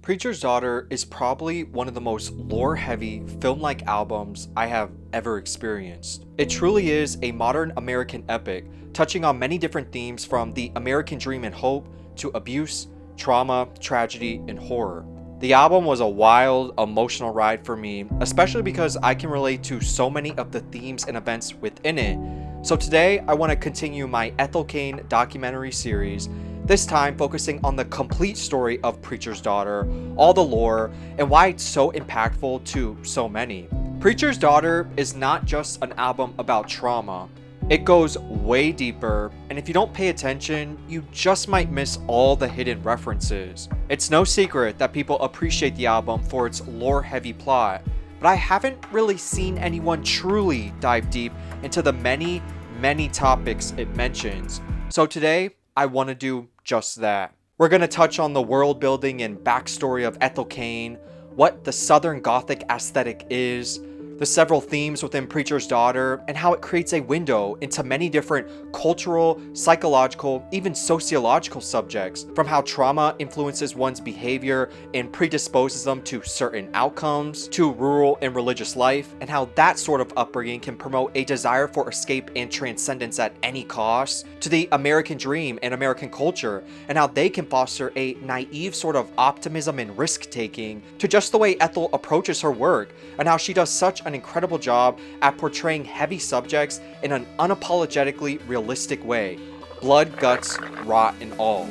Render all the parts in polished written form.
Preacher's Daughter is probably one of the most lore-heavy, film-like albums I have ever experienced. It truly is a modern American epic, touching on many different themes from the American dream and hope to abuse, trauma, tragedy, and horror. The album was a wild, emotional ride for me, especially because I can relate to so many of the themes and events within it. So today, I want to continue my Ethel Cain documentary series, this time focusing on the complete story of Preacher's Daughter, all the lore, and why it's so impactful to so many. Preacher's Daughter is not just an album about trauma. It goes way deeper, and if you don't pay attention, you just might miss all the hidden references. It's no secret that people appreciate the album for its lore-heavy plot, but I haven't really seen anyone truly dive deep into the many topics it mentions. So today, I want to do just that. We're going to touch on the world building and backstory of Ethel Cain, what the Southern Gothic Aesthetic is, the several themes within Preacher's Daughter, and how it creates a window into many different cultural, psychological, even sociological subjects, from how trauma influences one's behavior and predisposes them to certain outcomes, to rural and religious life, and how that sort of upbringing can promote a desire for escape and transcendence at any cost, to the American dream and American culture, and how they can foster a naive sort of optimism and risk-taking, to just the way Ethel approaches her work, and how she does such an incredible job at portraying heavy subjects in an unapologetically realistic way. Blood, guts, rot, and all.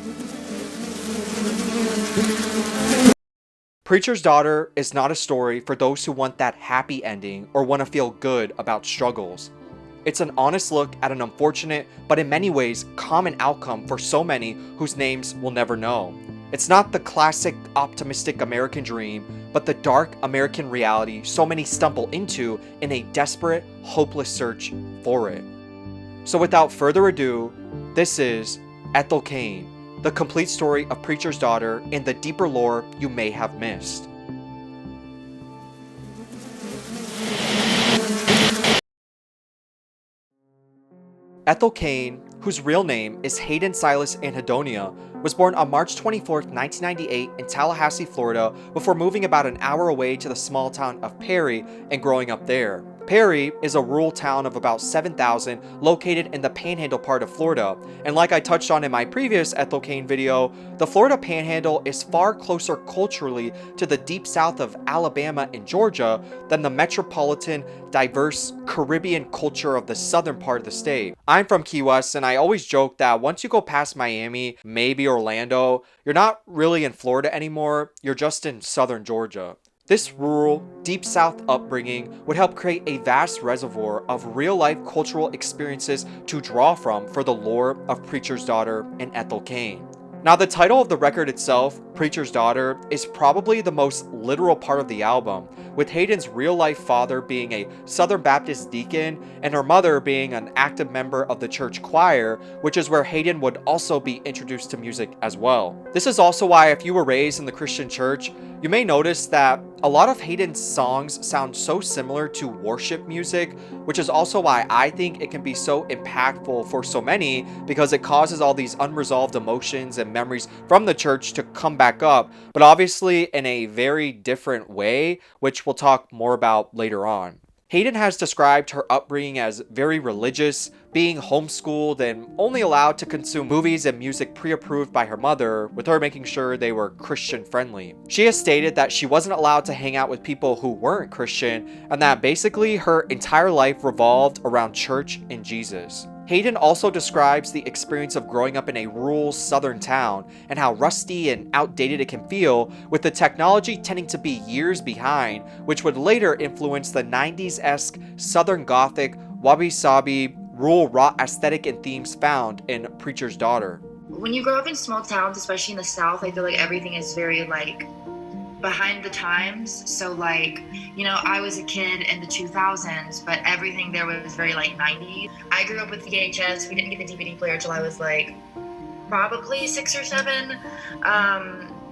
Preacher's Daughter is not a story for those who want that happy ending or want to feel good about struggles. It's an honest look at an unfortunate, but in many ways common outcome for so many whose names we'll never know. It's not the classic optimistic American dream, but the dark American reality so many stumble into in a desperate, hopeless search for it. So without further ado, this is Ethel Cain, the complete story of Preacher's Daughter and the deeper lore you may have missed. Ethel Cain, whose real name is Hayden Silas Anedonia, was born on March 24, 1998 in Tallahassee, Florida, before moving about an hour away to the small town of Perry and growing up there. Perry is a rural town of about 7,000 located in the Panhandle part of Florida, and like I touched on in my previous Ethel Cain video, the Florida Panhandle is far closer culturally to the deep south of Alabama and Georgia than the metropolitan, diverse Caribbean culture of the southern part of the state. I'm from Key West, and I always joke that once you go past Miami, maybe Orlando, you're not really in Florida anymore, you're just in southern Georgia. This rural, deep south upbringing would help create a vast reservoir of real-life cultural experiences to draw from for the lore of Preacher's Daughter and Ethel Cain. Now, the title of the record itself, Preacher's Daughter, is probably the most literal part of the album, with Hayden's real-life father being a Southern Baptist Deacon and her mother being an active member of the church choir, which is where Hayden would also be introduced to music as well. This is also why if you were raised in the Christian church, you may notice that a lot of Hayden's songs sound so similar to worship music, which is also why I think it can be so impactful for so many, because it causes all these unresolved emotions and memories from the church to come back up, but obviously in a very different way, which we'll talk more about later on. Hayden has described her upbringing as very religious, being homeschooled and only allowed to consume movies and music pre-approved by her mother, with her making sure they were Christian friendly. She has stated that she wasn't allowed to hang out with people who weren't Christian, and that basically her entire life revolved around church and Jesus. Hayden also describes the experience of growing up in a rural southern town and how rusty and outdated it can feel, with the technology tending to be years behind, which would later influence the 90s-esque Southern Gothic, wabi-sabi, rural rock aesthetic and themes found in Preacher's Daughter. When you grow up in small towns, especially in the South, I feel like everything is very behind the times. So I was a kid in the 2000s, but everything there was very 90s. I grew up with VHS. We didn't get the DVD player till I was probably 6 or 7.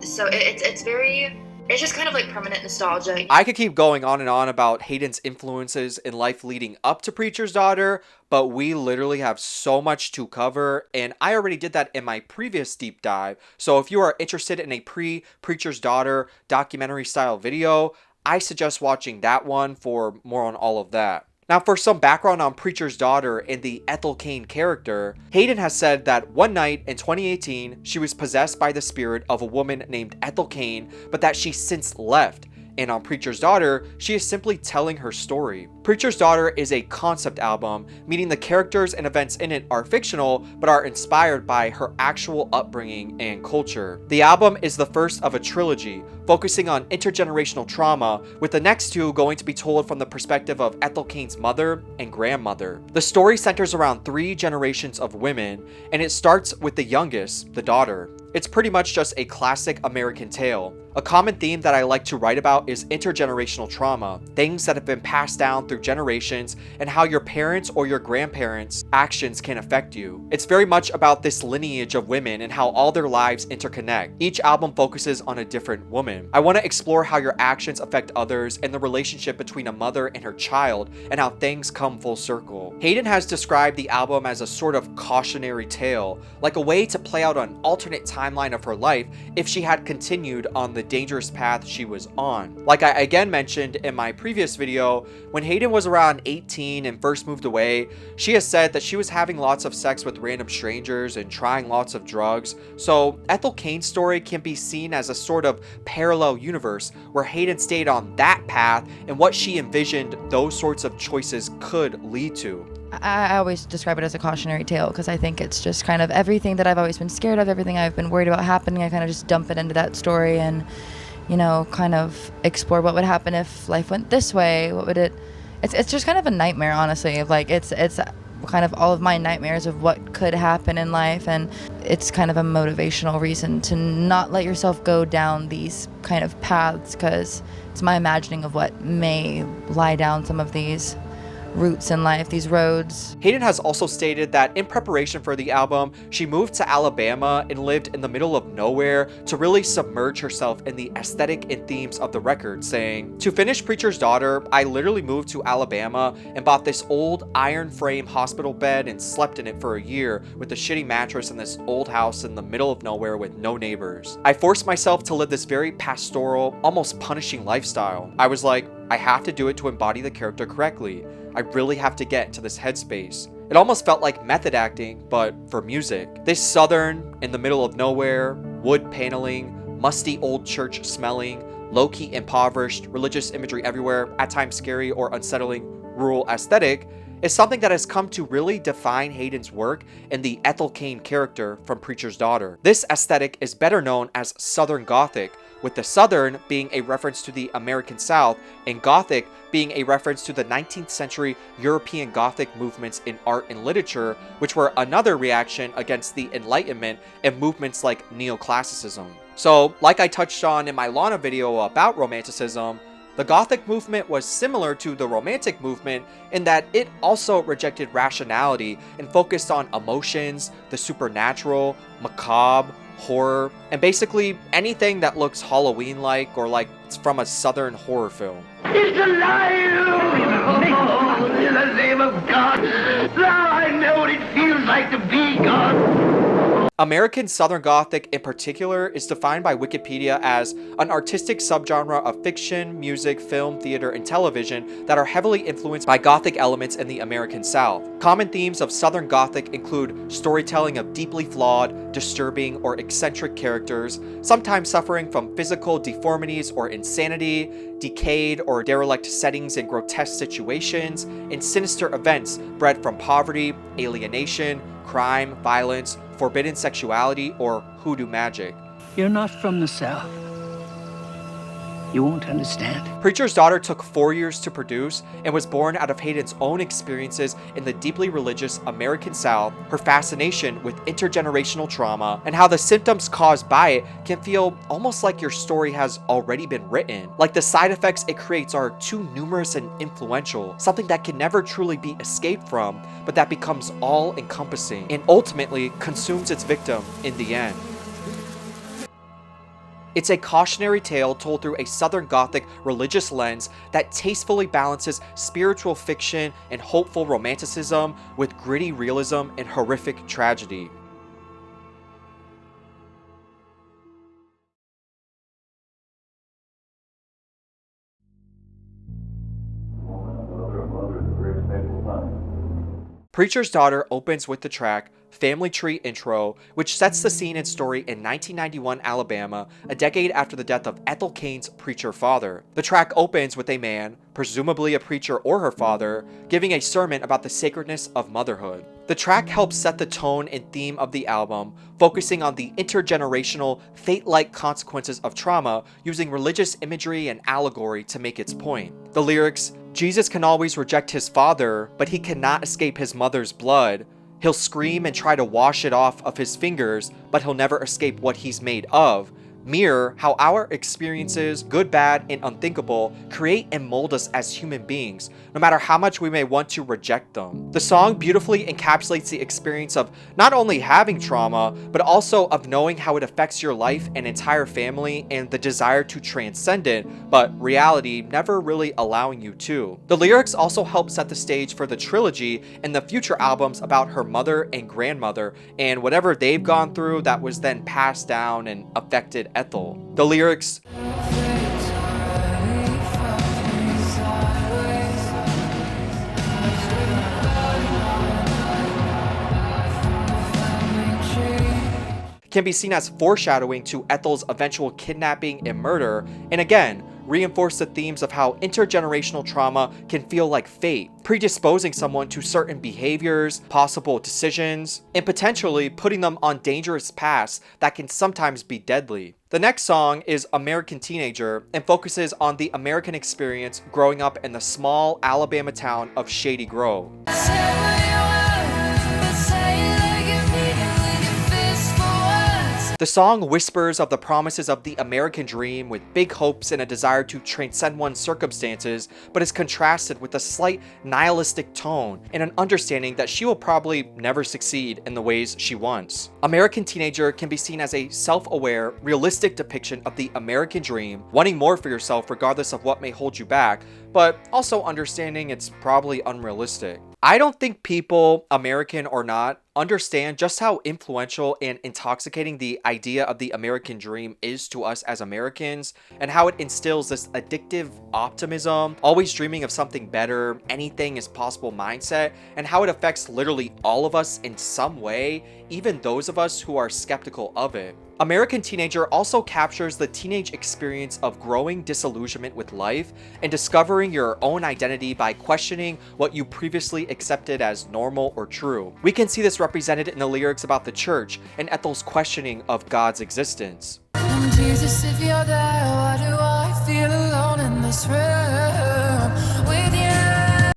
So it's very It's just kind of like permanent nostalgia. I could keep going on and on about Hayden's influences in life leading up to Preacher's Daughter, but we literally have so much to cover, and I already did that in my previous deep dive. So if you are interested in a pre-Preacher's Daughter documentary style video, I suggest watching that one for more on all of that. Now, for some background on Preacher's Daughter and the Ethel Cain character, Hayden has said that one night in 2018, she was possessed by the spirit of a woman named Ethel Cain, but that she since left. And on Preacher's Daughter, she is simply telling her story. Preacher's Daughter is a concept album, meaning the characters and events in it are fictional, but are inspired by her actual upbringing and culture. The album is the first of a trilogy, focusing on intergenerational trauma, with the next two going to be told from the perspective of Ethel Cain's mother and grandmother. The story centers around 3 generations of women, and it starts with the youngest, the daughter. It's pretty much just a classic American tale. A common theme that I like to write about is intergenerational trauma, things that have been passed down through generations and how your parents or your grandparents' actions can affect you. It's very much about this lineage of women and how all their lives interconnect. Each album focuses on a different woman. I want to explore how your actions affect others and the relationship between a mother and her child and how things come full circle. Hayden has described the album as a sort of cautionary tale, like a way to play out an alternate timeline of her life if she had continued on the dangerous path she was on. Like I again mentioned in my previous video, when Hayden was around 18 and first moved away, she has said that she was having lots of sex with random strangers and trying lots of drugs. So Ethel Cain's story can be seen as a sort of parallel universe where Hayden stayed on that path and what she envisioned those sorts of choices could lead to. I always describe it as a cautionary tale because I think it's just kind of everything that I've always been scared of, everything I've been worried about happening. I kind of just dump it into that story and, you know, kind of explore what would happen if life went this way. What would it? It's just kind of a nightmare, honestly. Like it's kind of all of my nightmares of what could happen in life, and it's kind of a motivational reason to not let yourself go down these kind of paths because it's my imagining of what may lie down some of these routes in life, these roads. Hayden has also stated that in preparation for the album, she moved to Alabama and lived in the middle of nowhere to really submerge herself in the aesthetic and themes of the record, saying, "To finish Preacher's Daughter, I literally moved to Alabama and bought this old iron frame hospital bed and slept in it for a year with a shitty mattress in this old house in the middle of nowhere with no neighbors. I forced myself to live this very pastoral, almost punishing lifestyle. I was like, I have to do it to embody the character correctly. I really have to get to this headspace." It almost felt like method acting, but for music. This southern, in the middle of nowhere, wood paneling, musty old church smelling, low-key impoverished, religious imagery everywhere, at times scary or unsettling rural aesthetic, is something that has come to really define Hayden's work and the Ethel Cain character from Preacher's Daughter. This aesthetic is better known as Southern Gothic, with the Southern being a reference to the American South and Gothic being a reference to the 19th century European Gothic movements in art and literature, which were another reaction against the Enlightenment and movements like neoclassicism. So, like I touched on in my Lana video about Romanticism, the Gothic movement was similar to the Romantic movement in that it also rejected rationality and focused on emotions, the supernatural, macabre, horror, and basically anything that looks Halloween-like or like it's from a Southern horror film. It's alive! Oh, in the name of God! Now I know what it feels like to be God! American Southern Gothic in particular is defined by Wikipedia as an artistic subgenre of fiction, music, film, theater, and television that are heavily influenced by Gothic elements in the American South. Common themes of Southern Gothic include storytelling of deeply flawed, disturbing, or eccentric characters, sometimes suffering from physical deformities or insanity, decayed or derelict settings and grotesque situations, and sinister events bred from poverty, alienation, crime, violence, forbidden sexuality, or hoodoo magic. You're not from the South. You won't understand. Preacher's Daughter took 4 years to produce and was born out of Hayden's own experiences in the deeply religious American South, her fascination with intergenerational trauma, and how the symptoms caused by it can feel almost like your story has already been written. Like the side effects it creates are too numerous and influential, something that can never truly be escaped from, but that becomes all-encompassing and ultimately consumes its victim in the end. It's a cautionary tale told through a Southern Gothic religious lens that tastefully balances spiritual fiction and hopeful romanticism with gritty realism and horrific tragedy. Preacher's Daughter opens with the track Family Tree Intro, which sets the scene and story in 1991 Alabama, a decade after the death of Ethel Cain's preacher father. The track opens with a man, presumably a preacher or her father, giving a sermon about the sacredness of motherhood. The track helps set the tone and theme of the album, focusing on the intergenerational, fate-like consequences of trauma, using religious imagery and allegory to make its point. The lyrics, "Jesus can always reject his father, but he cannot escape his mother's blood. He'll scream and try to wash it off of his fingers, but he'll never escape what he's made of," mirror how our experiences, good, bad, and unthinkable, create and mold us as human beings, no matter how much we may want to reject them. The song beautifully encapsulates the experience of not only having trauma, but also of knowing how it affects your life and entire family and the desire to transcend it, but reality never really allowing you to. The lyrics also help set the stage for the trilogy and the future albums about her mother and grandmother and whatever they've gone through that was then passed down and affected Ethel. The lyrics, can be seen as foreshadowing to Ethel's eventual kidnapping and murder, and again, reinforce the themes of how intergenerational trauma can feel like fate, predisposing someone to certain behaviors, possible decisions, and potentially putting them on dangerous paths that can sometimes be deadly. The next song is American Teenager and focuses on the American experience growing up in the small Alabama town of Shady Grove. The song whispers of the promises of the American dream with big hopes and a desire to transcend one's circumstances, but is contrasted with a slight nihilistic tone and an understanding that she will probably never succeed in the ways she wants. American Teenager can be seen as a self-aware, realistic depiction of the American dream, wanting more for yourself regardless of what may hold you back, but also understanding it's probably unrealistic. I don't think people, American or not, understand just how influential and intoxicating the idea of the American dream is to us as Americans, and how it instills this addictive optimism, always dreaming of something better, anything is possible mindset, and how it affects literally all of us in some way, even those of us who are skeptical of it. American Teenager also captures the teenage experience of growing disillusionment with life and discovering your own identity by questioning what you previously accepted as normal or true. We can see this represented in the lyrics about the church and Ethel's questioning of God's existence. Jesus, if you're there, why do I feel alone in this room with you?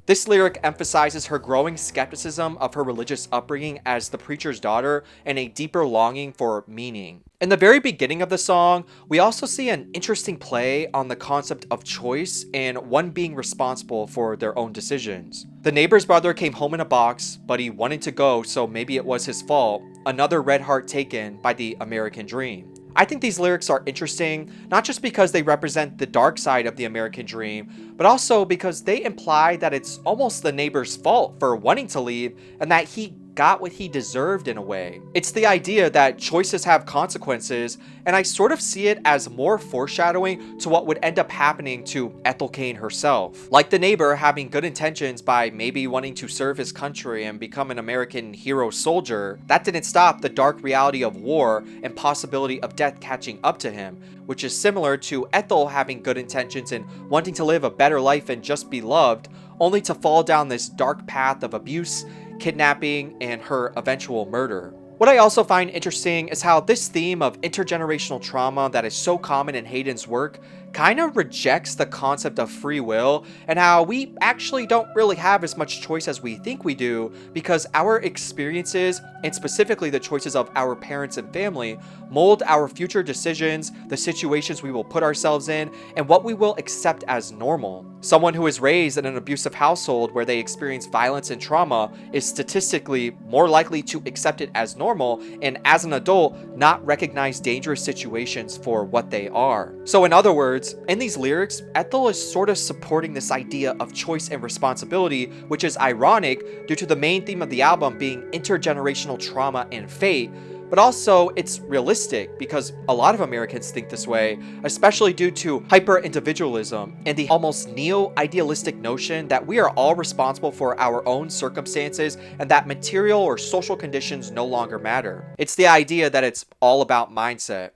This lyric emphasizes her growing skepticism of her religious upbringing as the preacher's daughter and a deeper longing for meaning. In the very beginning of the song, we also see an interesting play on the concept of choice and one being responsible for their own decisions. The neighbor's brother came home in a box, but he wanted to go, so maybe it was his fault. Another red heart taken by the American dream. I think these lyrics are interesting, not just because they represent the dark side of the American dream, but also because they imply that it's almost the neighbor's fault for wanting to leave and that he got what he deserved in a way. It's the idea that choices have consequences, and I sort of see it as more foreshadowing to what would end up happening to Ethel Cain herself. Like the neighbor having good intentions by maybe wanting to serve his country and become an American hero soldier, that didn't stop the dark reality of war and possibility of death catching up to him, which is similar to Ethel having good intentions and wanting to live a better life and just be loved, only to fall down this dark path of abuse, kidnapping, and her eventual murder. What I also find interesting is how this theme of intergenerational trauma that is so common in Hayden's work kind of rejects the concept of free will, and how we actually don't really have as much choice as we think we do, because our experiences, and specifically the choices of our parents and family, mold our future decisions, the situations we will put ourselves in, and what we will accept as normal. Someone who is raised in an abusive household where they experience violence and trauma is statistically more likely to accept it as normal and, as an adult, not recognize dangerous situations for what they are. So in other words, in these lyrics, Ethel is sort of supporting this idea of choice and responsibility, which is ironic due to the main theme of the album being intergenerational trauma and fate, but also it's realistic because a lot of Americans think this way, especially due to hyper-individualism and the almost neo-idealistic notion that we are all responsible for our own circumstances and that material or social conditions no longer matter. It's the idea that it's all about mindset.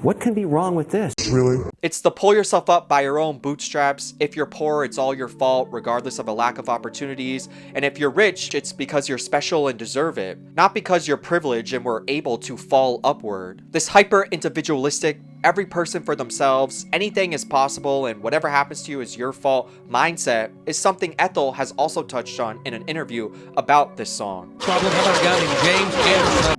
What can be wrong with this? Really? It's the pull yourself up by your own bootstraps. If you're poor, it's all your fault, regardless of a lack of opportunities. And if you're rich, it's because you're special and deserve it, not because you're privileged and were able to fall upward. This hyper-individualistic, every person for themselves, anything is possible, and whatever happens to you is your fault mindset is something Ethel has also touched on in an interview about this song.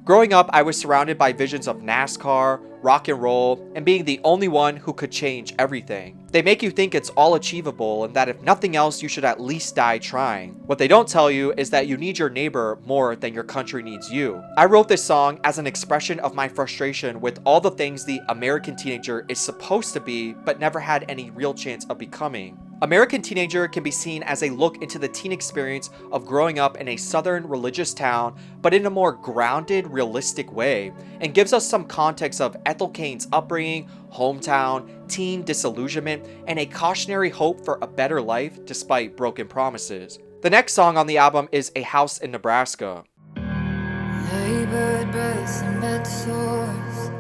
Growing up, I was surrounded by visions of NASCAR, rock and roll, and being the only one who could change everything. They make you think it's all achievable and that if nothing else, you should at least die trying. What they don't tell you is that you need your neighbor more than your country needs you. I wrote this song as an expression of my frustration with all the things the American teenager is supposed to be but never had any real chance of becoming. American Teenager can be seen as a look into the teen experience of growing up in a southern religious town, but in a more grounded, realistic way, and gives us some context of Ethel Cain's upbringing, hometown, teen disillusionment, and a cautionary hope for a better life despite broken promises. The next song on the album is A House in Nebraska.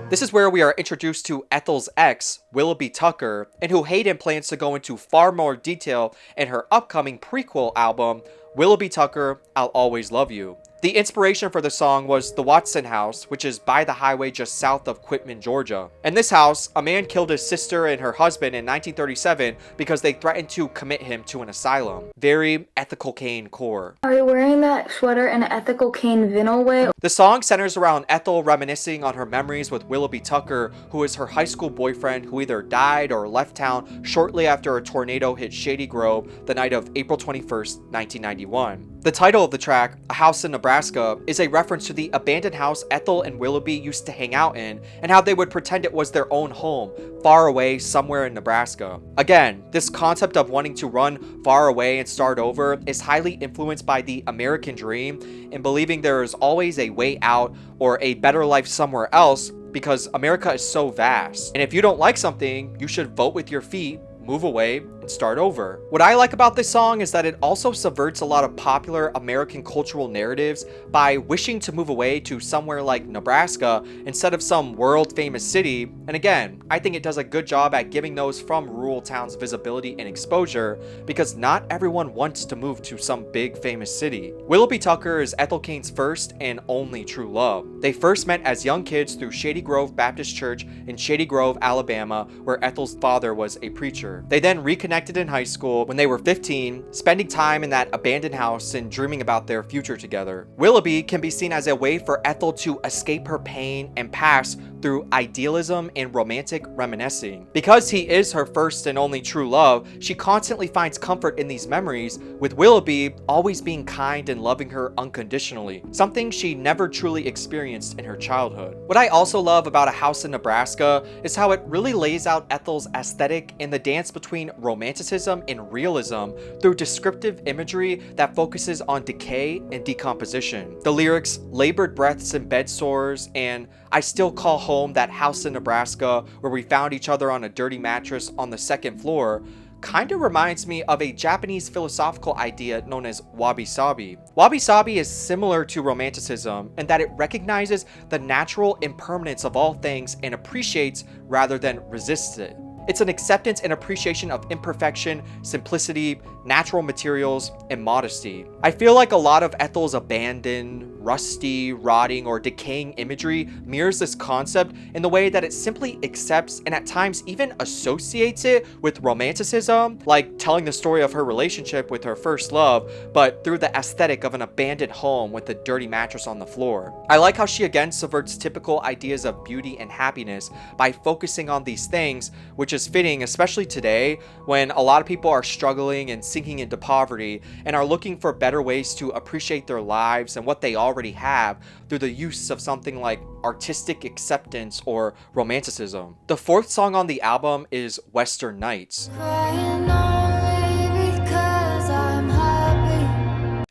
This is where we are introduced to Ethel's ex, Willoughby Tucker, and who Hayden plans to go into far more detail in her upcoming prequel album, Willoughby Tucker, I'll Always Love You. The inspiration for the song was the Watson house, which is by the highway just south of Quitman, Georgia. In this house, a man killed his sister and her husband in 1937 because they threatened to commit him to an asylum. Very Ethel Cain core. Are you wearing that sweater in an Ethel Cain vinyl way? The song centers around Ethel reminiscing on her memories with Willoughby Tucker, who is her high school boyfriend who either died or left town shortly after a tornado hit Shady Grove the night of April 21st, 1991. The title of the track, A House in Nebraska, is a reference to the abandoned house Ethel and Willoughby used to hang out in and how they would pretend it was their own home, far away somewhere in Nebraska. Again, this concept of wanting to run far away and start over is highly influenced by the American dream and believing there is always a way out or a better life somewhere else because America is so vast. And if you don't like something, you should vote with your feet, move away, and start over. What I like about this song is that it also subverts a lot of popular American cultural narratives by wishing to move away to somewhere like Nebraska instead of some world famous city. And again, I think it does a good job at giving those from rural towns visibility and exposure because not everyone wants to move to some big famous city. Willoughby Tucker is Ethel Cain's first and only true love. They first met as young kids through Shady Grove Baptist Church in Shady Grove, Alabama, where Ethel's father was a preacher. They then reconnected in high school when they were 15, spending time in that abandoned house and dreaming about their future together. Willoughby can be seen as a way for Ethel to escape her pain and past through idealism and romantic reminiscing. Because he is her first and only true love, she constantly finds comfort in these memories, with Willoughby always being kind and loving her unconditionally, something she never truly experienced in her childhood. What I also love about A House in Nebraska is how it really lays out Ethel's aesthetic and the dance between romanticism and realism through descriptive imagery that focuses on decay and decomposition. The lyrics, labored breaths and bed sores, and I still call home that house in Nebraska where we found each other on a dirty mattress on the second floor kind of reminds me of a Japanese philosophical idea known as wabi-sabi. Wabi-sabi is similar to romanticism in that it recognizes the natural impermanence of all things and appreciates rather than resists it. It's an acceptance and appreciation of imperfection, simplicity, natural materials, and modesty. I feel like a lot of Ethel's abandoned, rusty, rotting, or decaying imagery mirrors this concept in the way that it simply accepts and at times even associates it with romanticism, like telling the story of her relationship with her first love, but through the aesthetic of an abandoned home with a dirty mattress on the floor. I like how she again subverts typical ideas of beauty and happiness by focusing on these things, which is fitting, especially today when a lot of people are struggling and sinking into poverty and are looking for better ways to appreciate their lives and what they already have through the use of something like artistic acceptance or romanticism. The fourth song on the album is Western Nights.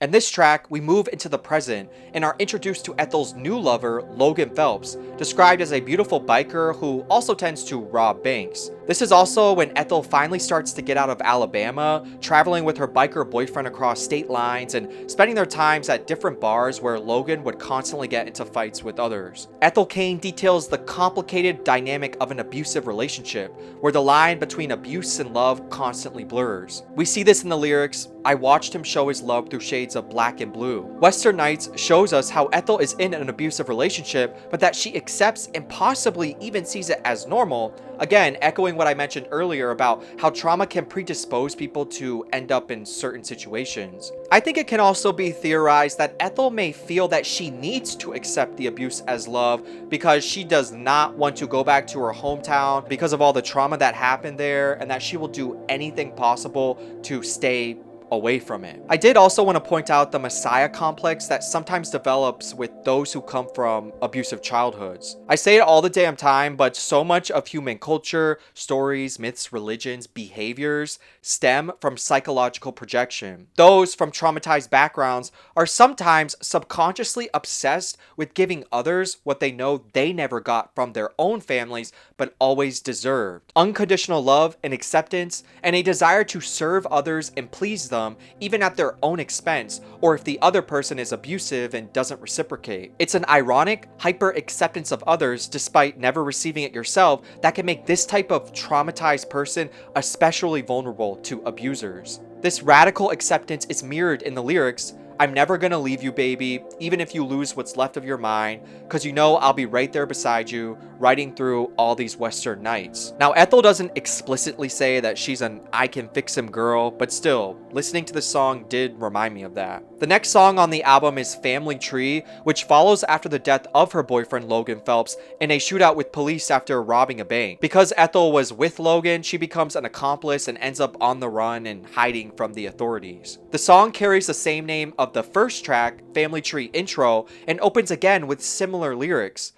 In this track, we move into the present and are introduced to Ethel's new lover, Logan Phelps, described as a beautiful biker who also tends to rob banks. This is also when Ethel finally starts to get out of Alabama, traveling with her biker boyfriend across state lines and spending their times at different bars where Logan would constantly get into fights with others. Ethel Cain details the complicated dynamic of an abusive relationship, where the line between abuse and love constantly blurs. We see this in the lyrics, "I watched him show his love through shades of black and blue." Western Nights shows us how Ethel is in an abusive relationship, but that she accepts and possibly even sees it as normal, again echoing what I mentioned earlier about how trauma can predispose people to end up in certain situations. I think it can also be theorized that Ethel may feel that she needs to accept the abuse as love because she does not want to go back to her hometown because of all the trauma that happened there, and that she will do anything possible to stay away from it. I did also want to point out the messiah complex that sometimes develops with those who come from abusive childhoods. I say it all the damn time, but so much of human culture, stories, myths, religions, behaviors stem from psychological projection. Those from traumatized backgrounds are sometimes subconsciously obsessed with giving others what they know they never got from their own families but always deserved. Unconditional love and acceptance, and a desire to serve others and please them even at their own expense, or if the other person is abusive and doesn't reciprocate. It's an ironic, hyper acceptance of others despite never receiving it yourself that can make this type of traumatized person especially vulnerable to abusers. This radical acceptance is mirrored in the lyrics, "I'm never gonna leave you, baby, even if you lose what's left of your mind, cause you know I'll be right there beside you, riding through all these Western nights." Now, Ethel doesn't explicitly say that she's an "I can fix him" girl, but still, listening to the song did remind me of that. The next song on the album is Family Tree, which follows after the death of her boyfriend Logan Phelps in a shootout with police after robbing a bank. Because Ethel was with Logan, she becomes an accomplice and ends up on the run and hiding from the authorities. The song carries the same name of the first track, Family Tree Intro, and opens again with similar lyrics.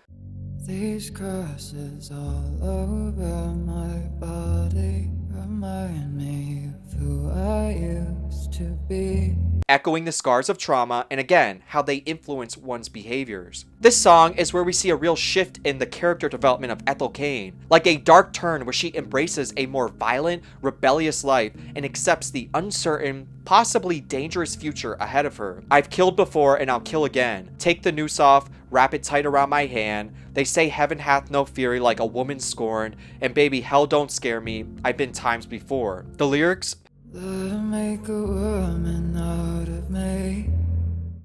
These crosses all over my body remind me of who I used to be. Echoing the scars of trauma and again, how they influence one's behaviors. This song is where we see a real shift in the character development of Ethel Cain, like a dark turn where she embraces a more violent, rebellious life and accepts the uncertain, possibly dangerous future ahead of her. "I've killed before and I'll kill again. Take the noose off, wrap it tight around my hand. They say heaven hath no fury like a woman scorned, and baby, hell don't scare me. I've been times before." The lyrics Make a woman out of me.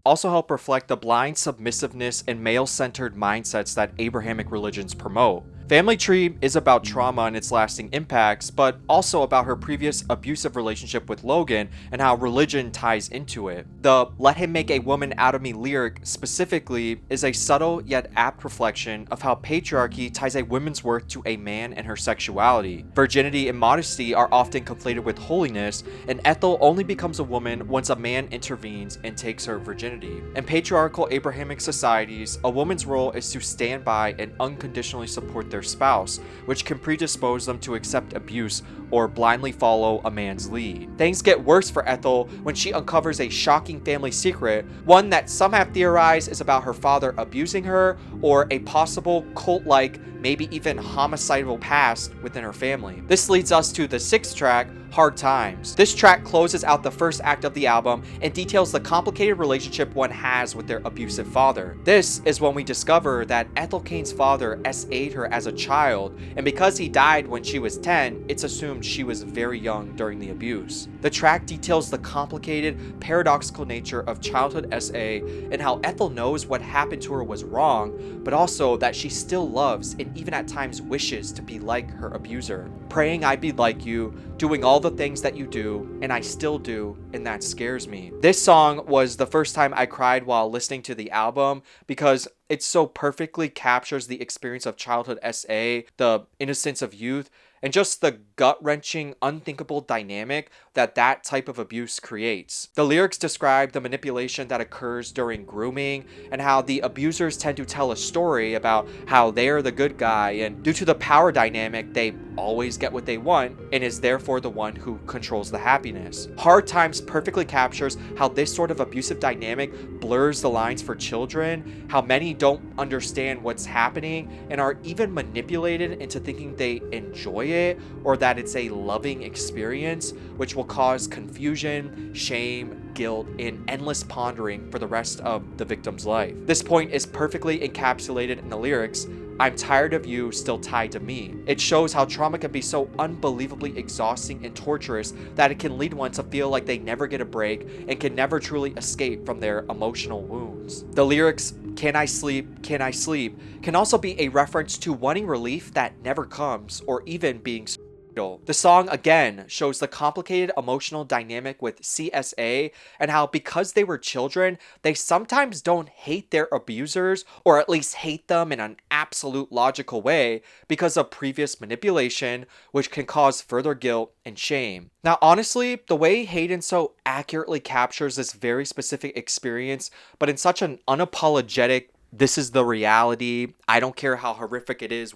also help reflect the blind submissiveness and male-centered mindsets that Abrahamic religions promote. Family Tree is about trauma and its lasting impacts, but also about her previous abusive relationship with Logan and how religion ties into it. The "let him make a woman out of me" lyric specifically is a subtle yet apt reflection of how patriarchy ties a woman's worth to a man and her sexuality. Virginity and modesty are often conflated with holiness, and Ethel only becomes a woman once a man intervenes and takes her virginity. In patriarchal Abrahamic societies, a woman's role is to stand by and unconditionally support their spouse, which can predispose them to accept abuse or blindly follow a man's lead. Things get worse for Ethel when she uncovers a shocking family secret, one that some have theorized is about her father abusing her or a possible cult-like, maybe even homicidal past within her family. This leads us to the sixth track, Hard Times. This track closes out the first act of the album and details the complicated relationship one has with their abusive father. This is when we discover that Ethel Cain's father SA'd her as a child, and because he died when she was 10, it's assumed she was very young during the abuse. The track details the complicated, paradoxical nature of childhood SA and how Ethel knows what happened to her was wrong, but also that she still loves and even at times wishes to be like her abuser. "Praying I be like you, doing all the things that you do, and I still do, and that scares me." This song was the first time I cried while listening to the album because it so perfectly captures the experience of childhood SA, the innocence of youth, and just the gut-wrenching, unthinkable dynamic that that type of abuse creates. The lyrics describe the manipulation that occurs during grooming and how the abusers tend to tell a story about how they're the good guy, and due to the power dynamic, they always get what they want and is therefore the one who controls the happiness. Hard Times perfectly captures how this sort of abusive dynamic blurs the lines for children, how many don't understand what's happening and are even manipulated into thinking they enjoy it or that it's a loving experience, which will cause confusion, shame, guilt, and endless pondering for the rest of the victim's life. This point is perfectly encapsulated in the lyrics, "I'm tired of you, still tied to me." It shows how trauma can be so unbelievably exhausting and torturous that it can lead one to feel like they never get a break and can never truly escape from their emotional wounds. The lyrics, "Can I sleep? Can I sleep?" can also be a reference to wanting relief that never comes, or even being suicidal. The song again shows the complicated emotional dynamic with CSA and how, because they were children, they sometimes don't hate their abusers, or at least hate them in an absolute logical way because of previous manipulation, which can cause further guilt and shame. Now, honestly, the way Hayden so accurately captures this very specific experience, but in such an unapologetic, this is the reality, I don't care how horrific it is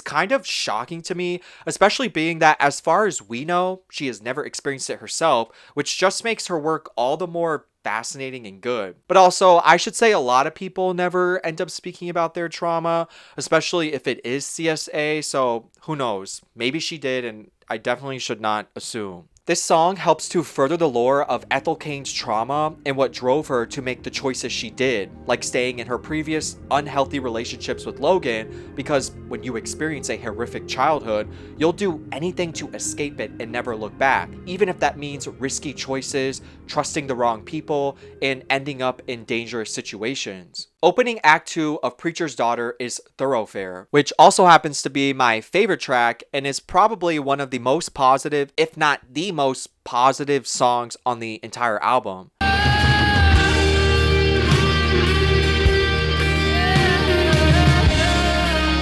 kind of shocking to me, especially being that, as far as we know, she has never experienced it herself, which just makes her work all the more fascinating and good. But also, I should say a lot of people never end up speaking about their trauma, especially if it is CSA, so who knows, maybe she did, and I definitely should not assume. This song helps to further the lore of Ethel Cain's trauma and what drove her to make the choices she did, like staying in her previous unhealthy relationships with Logan, because when you experience a horrific childhood, you'll do anything to escape it and never look back, even if that means risky choices, trusting the wrong people, and ending up in dangerous situations. Opening Act 2 of Preacher's Daughter is Thoroughfare, which also happens to be my favorite track and is probably one of the most positive, if not the most positive songs on the entire album.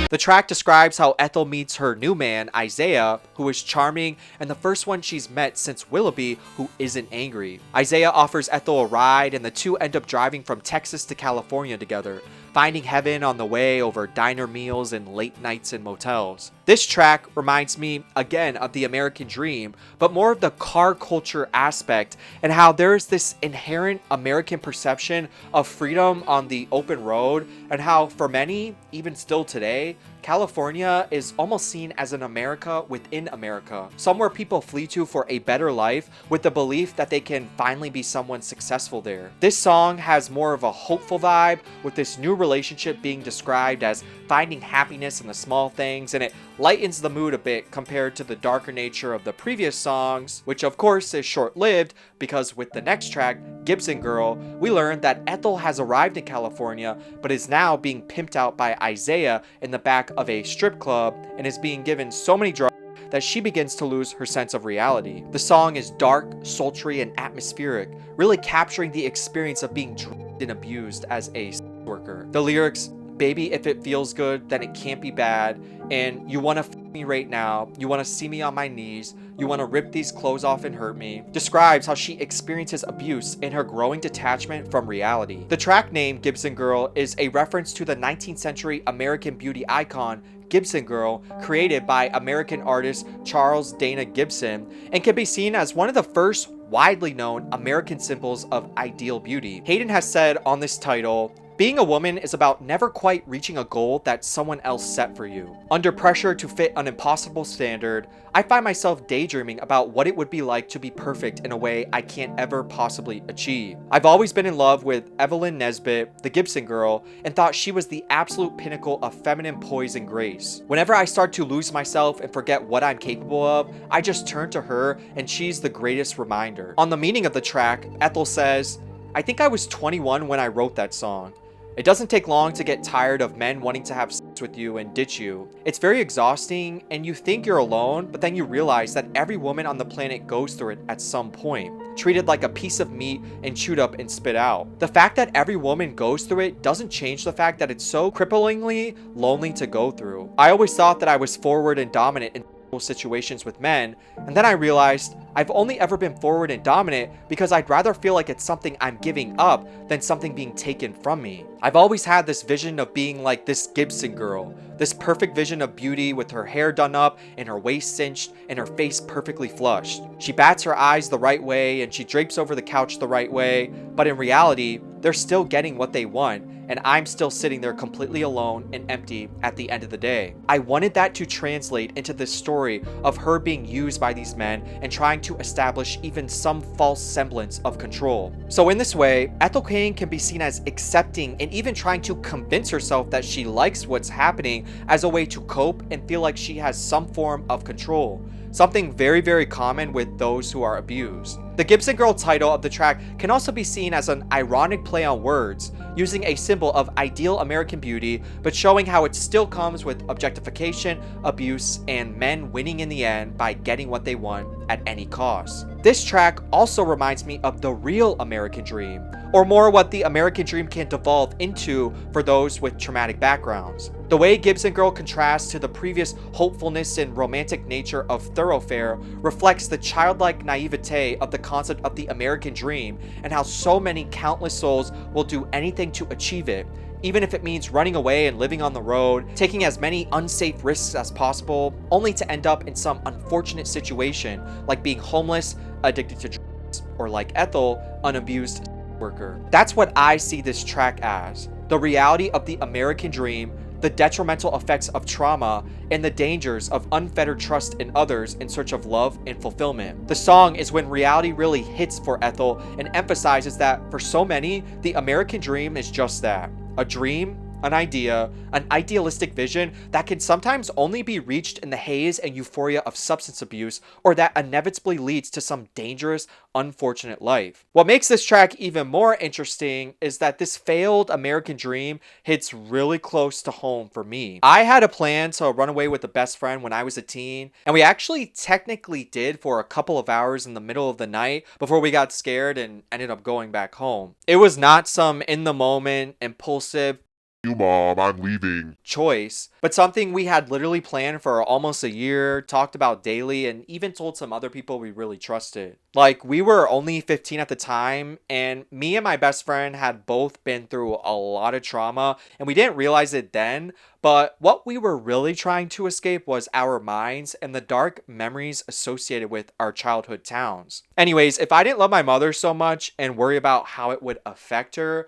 The track describes how Ethel meets her new man, Isaiah, who is charming and the first one she's met since Willoughby, who isn't angry. Isaiah offers Ethel a ride and the two end up driving from Texas to California together, finding heaven on the way over diner meals and late nights in motels. This track reminds me again of the American dream, but more of the car culture aspect and how there's this inherent American perception of freedom on the open road, and how for many, even still today, California is almost seen as an America within America, somewhere people flee to for a better life with the belief that they can finally be someone successful there. This song has more of a hopeful vibe, with this new relationship being described as finding happiness in the small things, and it lightens the mood a bit compared to the darker nature of the previous songs, which of course is short-lived, because with the next track, Gibson Girl, we learn that Ethel has arrived in California but is now being pimped out by Isaiah in the back of a strip club and is being given so many drugs that she begins to lose her sense of reality. The song is dark, sultry, and atmospheric, really capturing the experience of being drugged and abused as a sex worker. The lyrics, "Baby, if it feels good, then it can't be bad," and "You wanna f me right now, you wanna see me on my knees, you wanna rip these clothes off and hurt me," describes how she experiences abuse and her growing detachment from reality. The track name Gibson Girl is a reference to the 19th century American beauty icon Gibson Girl, created by American artist Charles Dana Gibson, and can be seen as one of the first widely known American symbols of ideal beauty. Hayden has said on this title, "Being a woman is about never quite reaching a goal that someone else set for you. Under pressure to fit an impossible standard, I find myself daydreaming about what it would be like to be perfect in a way I can't ever possibly achieve. I've always been in love with Evelyn Nesbit, the Gibson Girl, and thought she was the absolute pinnacle of feminine poise and grace. Whenever I start to lose myself and forget what I'm capable of, I just turn to her and she's the greatest reminder." On the meaning of the track, Ethel says, "I think I was 21 when I wrote that song. It doesn't take long to get tired of men wanting to have sex with you and ditch you. It's very exhausting, and you think you're alone, but then you realize that every woman on the planet goes through it at some point, treated like a piece of meat and chewed up and spit out. The fact that every woman goes through it doesn't change the fact that it's so cripplingly lonely to go through. I always thought that I was forward and dominant and situations with men, and then I realized I've only ever been forward and dominant because I'd rather feel like it's something I'm giving up than something being taken from me. I've always had this vision of being like this Gibson girl, this perfect vision of beauty with her hair done up and her waist cinched and her face perfectly flushed. She bats her eyes the right way and she drapes over the couch the right way, but in reality, they're still getting what they want, and I'm still sitting there completely alone and empty at the end of the day. I wanted that to translate into this story of her being used by these men and trying to establish even some false semblance of control. So in this way, Ethel Cain can be seen as accepting and even trying to convince herself that she likes what's happening as a way to cope and feel like she has some form of control. Something very, very common with those who are abused. The Gibson Girl title of the track can also be seen as an ironic play on words, using a symbol of ideal American beauty, but showing how it still comes with objectification, abuse, and men winning in the end by getting what they want at any cost. This track also reminds me of the real American dream, or more what the American dream can devolve into for those with traumatic backgrounds. The way Gibson Girl contrasts to the previous hopefulness and romantic nature of Thoroughfare reflects the childlike naivete of the concept of the American dream and how so many countless souls will do anything to achieve it, even if it means running away and living on the road, taking as many unsafe risks as possible, only to end up in some unfortunate situation like being homeless, addicted to drugs, or like Ethel, an abused worker. That's what I see this track as. The reality of the American dream, the detrimental effects of trauma, and the dangers of unfettered trust in others in search of love and fulfillment. The song is when reality really hits for Ethel and emphasizes that for so many, the American dream is just that. A dream, an idea, an idealistic vision that can sometimes only be reached in the haze and euphoria of substance abuse, or that inevitably leads to some dangerous, unfortunate life. What makes this track even more interesting is that this failed American dream hits really close to home for me. I had a plan to run away with a best friend when I was a teen, and we actually technically did for a couple of hours in the middle of the night before we got scared and ended up going back home. It was not some in the moment, impulsive, "You mom, I'm leaving" choice, but something we had literally planned for almost a year, talked about daily, and even told some other people we really trusted. Like, we were only 15 at the time, and me and my best friend had both been through a lot of trauma, and we didn't realize it then, but what we were really trying to escape was our minds and the dark memories associated with our childhood towns. Anyways, if I didn't love my mother so much and worry about how it would affect her,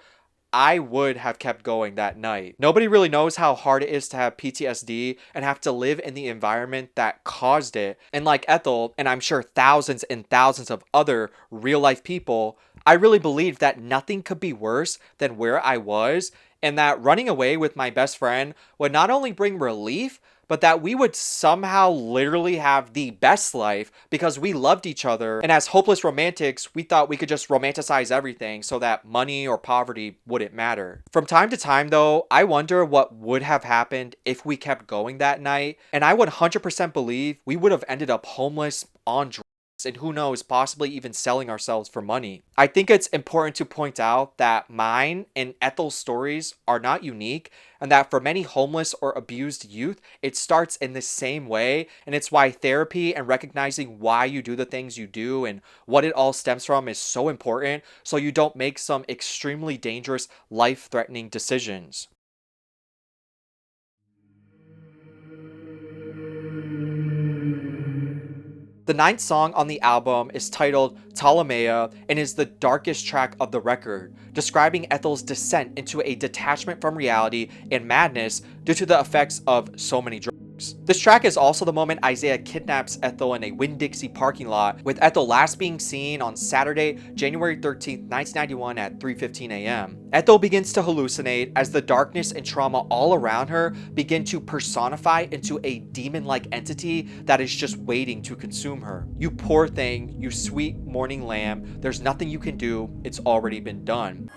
I would have kept going that night. Nobody really knows how hard it is to have PTSD and have to live in the environment that caused it. And like Ethel, and I'm sure thousands and thousands of other real life people, I really believed that nothing could be worse than where I was, and that running away with my best friend would not only bring relief, but that we would somehow literally have the best life because we loved each other. And as hopeless romantics, we thought we could just romanticize everything so that money or poverty wouldn't matter. From time to time though, I wonder what would have happened if we kept going that night. And I would 100% believe we would have ended up homeless, on drugs, and who knows, possibly even selling ourselves for money. I think it's important to point out that mine and Ethel's stories are not unique, and that for many homeless or abused youth, it starts in the same way, and it's why therapy and recognizing why you do the things you do and what it all stems from is so important, so you don't make some extremely dangerous, life-threatening decisions. The 9th song on the album is titled Ptolemaea and is the darkest track of the record, describing Ethel's descent into a detachment from reality and madness due to the effects of so many drugs. This track is also the moment Isaiah kidnaps Ethel in a Winn-Dixie parking lot, with Ethel last being seen on Saturday, January 13th, 1991 at 3:15 a.m. Ethel begins to hallucinate as the darkness and trauma all around her begin to personify into a demon-like entity that is just waiting to consume her. You poor thing, you sweet morning lamb, there's nothing you can do, it's already been done.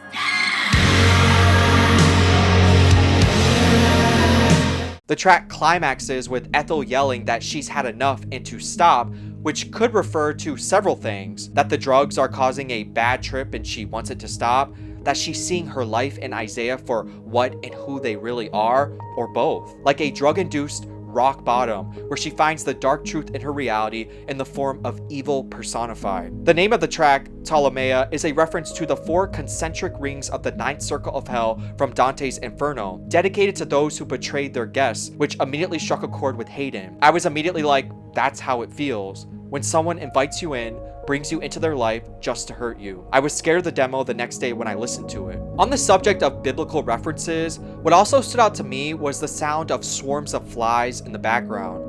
The track climaxes with Ethel yelling that she's had enough and to stop, which could refer to several things: that the drugs are causing a bad trip and she wants it to stop, that she's seeing her life and Isaiah for what and who they really are, or both. Like a drug-induced rock bottom, where she finds the dark truth in her reality in the form of evil personified. The name of the track, Ptolemaea, is a reference to the 4 concentric rings of the 9th circle of hell from Dante's Inferno, dedicated to those who betrayed their guests, which immediately struck a chord with Hayden. I was immediately like, that's how it feels when someone invites you in, brings you into their life just to hurt you. I was scared of the demo the next day when I listened to it. On the subject of biblical references, what also stood out to me was the sound of swarms of flies in the background.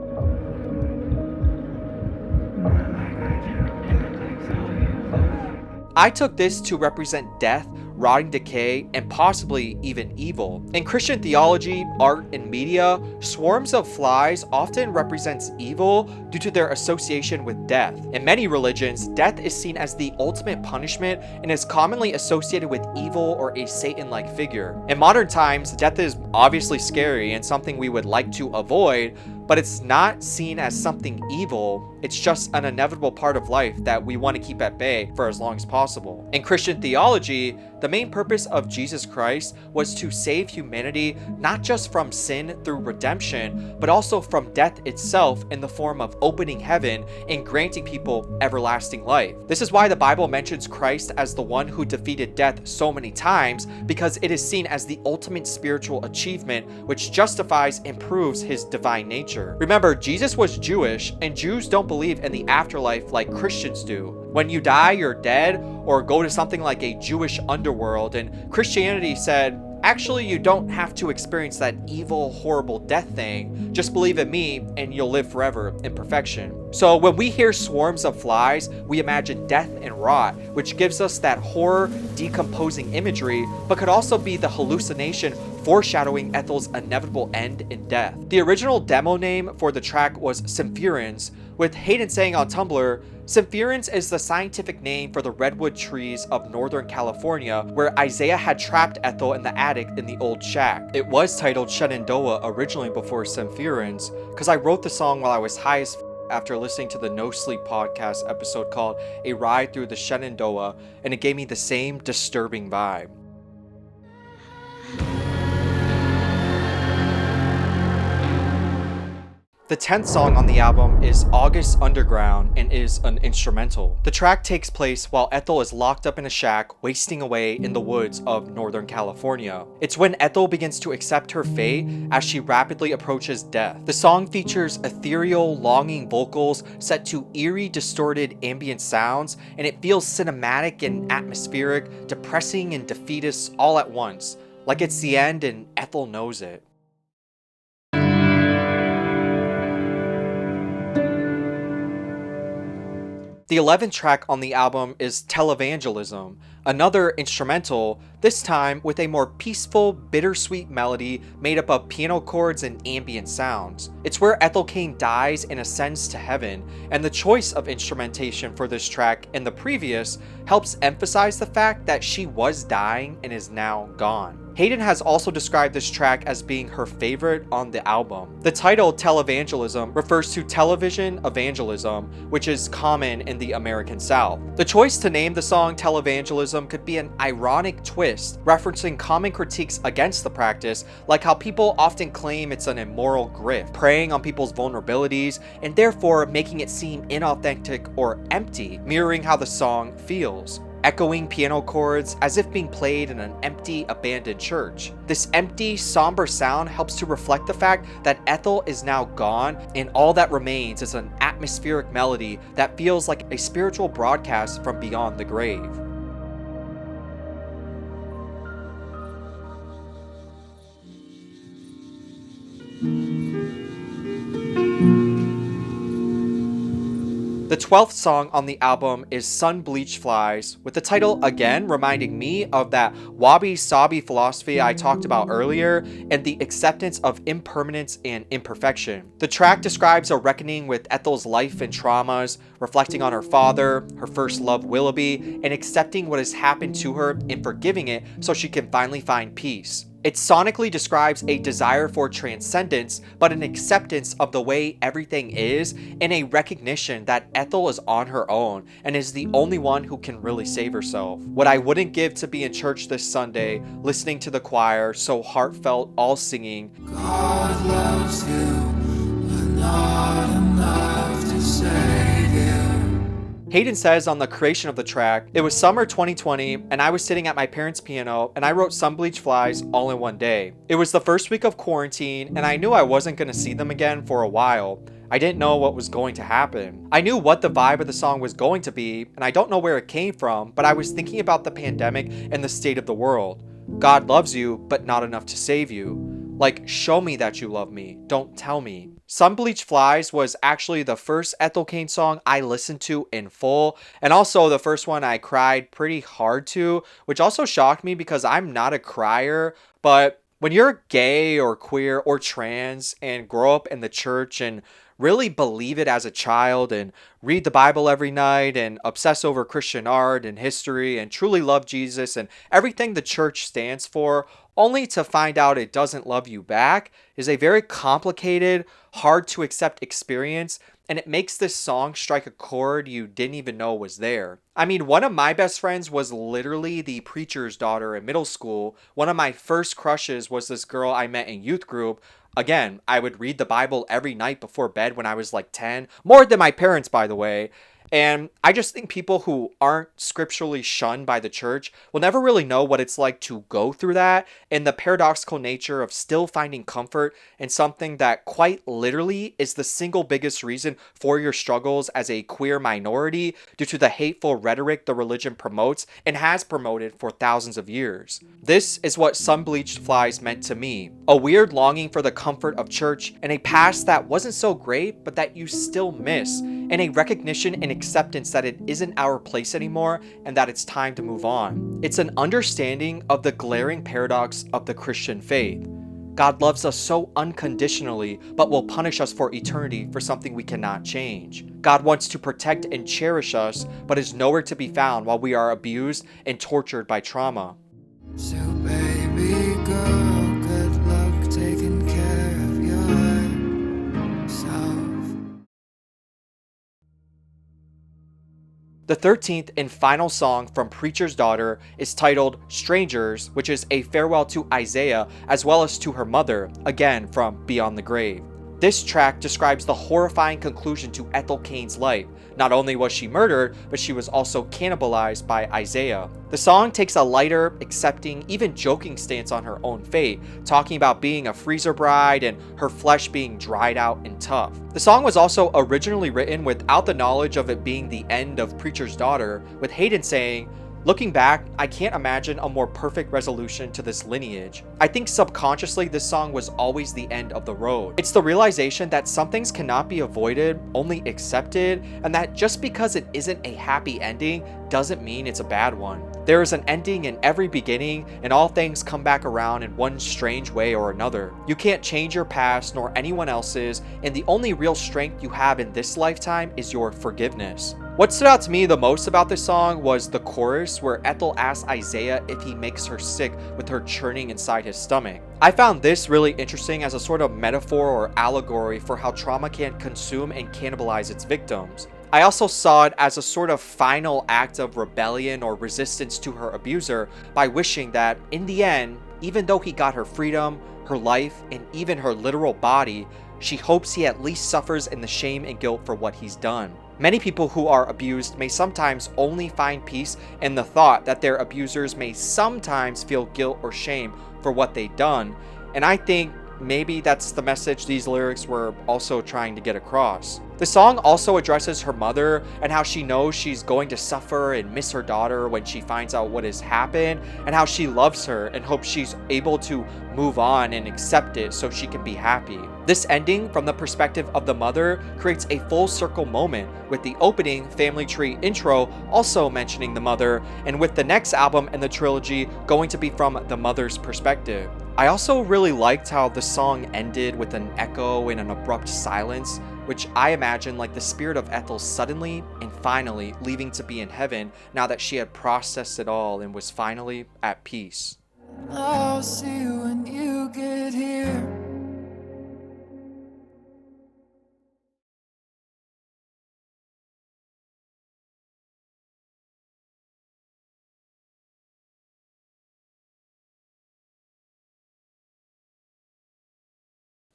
I took this to represent death, rotting decay, and possibly even evil. In Christian theology, art, and media, swarms of flies often represents evil due to their association with death. In many religions, death is seen as the ultimate punishment and is commonly associated with evil or a Satan-like figure. In modern times, death is obviously scary and something we would like to avoid, but it's not seen as something evil. It's just an inevitable part of life that we want to keep at bay for as long as possible. In Christian theology, the main purpose of Jesus Christ was to save humanity not just from sin through redemption, but also from death itself in the form of opening heaven and granting people everlasting life. This is why the Bible mentions Christ as the one who defeated death so many times, because it is seen as the ultimate spiritual achievement which justifies and proves his divine nature. Remember, Jesus was Jewish, and Jews don't believe in the afterlife like Christians do. When you die, you're dead, or go to something like a Jewish underworld, and Christianity said, actually, you don't have to experience that evil, horrible death thing. Just believe in me and you'll live forever in perfection. So when we hear swarms of flies, we imagine death and rot, which gives us that horror, decomposing imagery, but could also be the hallucination foreshadowing Ethel's inevitable end in death. The original demo name for the track was Sempervirens, with Hayden saying on Tumblr, Sempervirens is the scientific name for the redwood trees of Northern California, where Isaiah had trapped Ethel in the attic in the old shack. It was titled Shenandoah originally before Sempervirens, because I wrote the song while I was high as after listening to the No Sleep podcast episode called A Ride Through the Shenandoah, and it gave me the same disturbing vibe. The 10th song on the album is August Underground and is an instrumental. The track takes place while Ethel is locked up in a shack, wasting away in the woods of Northern California. It's when Ethel begins to accept her fate as she rapidly approaches death. The song features ethereal, longing vocals set to eerie, distorted ambient sounds, and it feels cinematic and atmospheric, depressing and defeatist all at once, like it's the end and Ethel knows it. The 11th track on the album is Televangelism, another instrumental, this time with a more peaceful, bittersweet melody made up of piano chords and ambient sounds. It's where Ethel Cain dies and ascends to heaven, and the choice of instrumentation for this track and the previous helps emphasize the fact that she was dying and is now gone. Hayden has also described this track as being her favorite on the album. The title Televangelism refers to television evangelism, which is common in the American South. The choice to name the song Televangelism could be an ironic twist, referencing common critiques against the practice, like how people often claim it's an immoral grift, preying on people's vulnerabilities, and therefore making it seem inauthentic or empty, mirroring how the song feels. Echoing piano chords as if being played in an empty, abandoned church. This empty, somber sound helps to reflect the fact that Ethel is now gone, and all that remains is an atmospheric melody that feels like a spiritual broadcast from beyond the grave. The 12th song on the album is Sun Bleached Flies, with the title again reminding me of that wabi-sabi philosophy I talked about earlier and the acceptance of impermanence and imperfection. The track describes a reckoning with Ethel's life and traumas, reflecting on her father, her first love Willoughby, and accepting what has happened to her and forgiving it so she can finally find peace. It sonically describes a desire for transcendence, but an acceptance of the way everything is, and a recognition that Ethel is on her own and is the only one who can really save herself. What I wouldn't give to be in church this Sunday, listening to the choir, so heartfelt, all singing, God loves you not enough to save you. Hayden says on the creation of the track, "It was summer 2020 and I was sitting at my parents' piano and I wrote some Bleached Flies all in one day. It was the first week of quarantine and I knew I wasn't going to see them again for a while. I didn't know what was going to happen. I knew what the vibe of the song was going to be, and I don't know where it came from, but I was thinking about the pandemic and the state of the world. God loves you, but not enough to save you. Like, show me that you love me. Don't tell me." Some Bleached Flies was actually the first Ethel Cain song I listened to in full, and also the first one I cried pretty hard to, which also shocked me because I'm not a crier, but when you're gay or queer or trans and grow up in the church and really believe it as a child and read the Bible every night and obsess over Christian art and history and truly love Jesus and everything the church stands for, only to find out it doesn't love you back, is a very complicated, hard to accept experience, and it makes this song strike a chord you didn't even know was there. I mean, one of my best friends was literally the preacher's daughter in middle school. One of my first crushes was this girl I met in youth group. Again, I would read the Bible every night before bed when I was like 10, more than my parents, by the way. And I just think people who aren't scripturally shunned by the church will never really know what it's like to go through that, and the paradoxical nature of still finding comfort in something that quite literally is the single biggest reason for your struggles as a queer minority due to the hateful rhetoric the religion promotes and has promoted for thousands of years. This is what Some Bleached Flies meant to me. A weird longing for the comfort of church and a past that wasn't so great but that you still miss, and a recognition and acceptance that it isn't our place anymore and that it's time to move on. It's an understanding of the glaring paradox of the Christian faith. God loves us so unconditionally, but will punish us for eternity for something we cannot change. God wants to protect and cherish us, but is nowhere to be found while we are abused and tortured by trauma. So baby girl, good luck taking care of yourself. The 13th and final song from Preacher's Daughter is titled Strangers, which is a farewell to Isaiah as well as to her mother, again from Beyond the Grave. This track describes the horrifying conclusion to Ethel Cain's life. Not only was she murdered, but she was also cannibalized by Isaiah. The song takes a lighter, accepting, even joking stance on her own fate, talking about being a freezer bride and her flesh being dried out and tough. The song was also originally written without the knowledge of it being the end of Preacher's Daughter, with Hayden saying, "Looking back, I can't imagine a more perfect resolution to this lineage." I think subconsciously this song was always the end of the road. It's the realization that some things cannot be avoided, only accepted, and that just because it isn't a happy ending doesn't mean it's a bad one. There is an ending in every beginning, and all things come back around in one strange way or another. You can't change your past nor anyone else's, and the only real strength you have in this lifetime is your forgiveness. What stood out to me the most about this song was the chorus where Ethel asks Isaiah if he makes her sick with her churning inside his stomach. I found this really interesting as a sort of metaphor or allegory for how trauma can consume and cannibalize its victims. I also saw it as a sort of final act of rebellion or resistance to her abuser by wishing that, in the end, even though he got her freedom, her life, and even her literal body, she hopes he at least suffers in the shame and guilt for what he's done. Many people who are abused may sometimes only find peace in the thought that their abusers may sometimes feel guilt or shame for what they've done, and I think maybe that's the message these lyrics were also trying to get across. The song also addresses her mother and how she knows she's going to suffer and miss her daughter when she finds out what has happened, and how she loves her and hopes she's able to move on and accept it so she can be happy. This ending from the perspective of the mother creates a full circle moment, with the opening family tree intro also mentioning the mother, and with the next album in the trilogy going to be from the mother's perspective. I also really liked how the song ended with an echo and an abrupt silence, which I imagine like the spirit of Ethel suddenly and finally leaving to be in heaven now that she had processed it all and was finally at peace. I'll see you when you get here.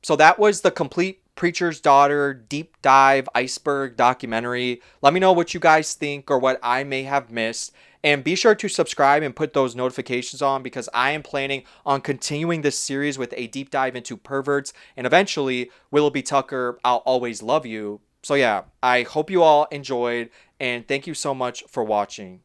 So that was the complete Preacher's Daughter deep dive iceberg documentary. Let me know what you guys think or what I may have missed. And be sure to subscribe and put those notifications on, because I am planning on continuing this series with a deep dive into perverts and eventually Willoughby Tucker, I'll Always Love You. So yeah, I hope you all enjoyed, and thank you so much for watching.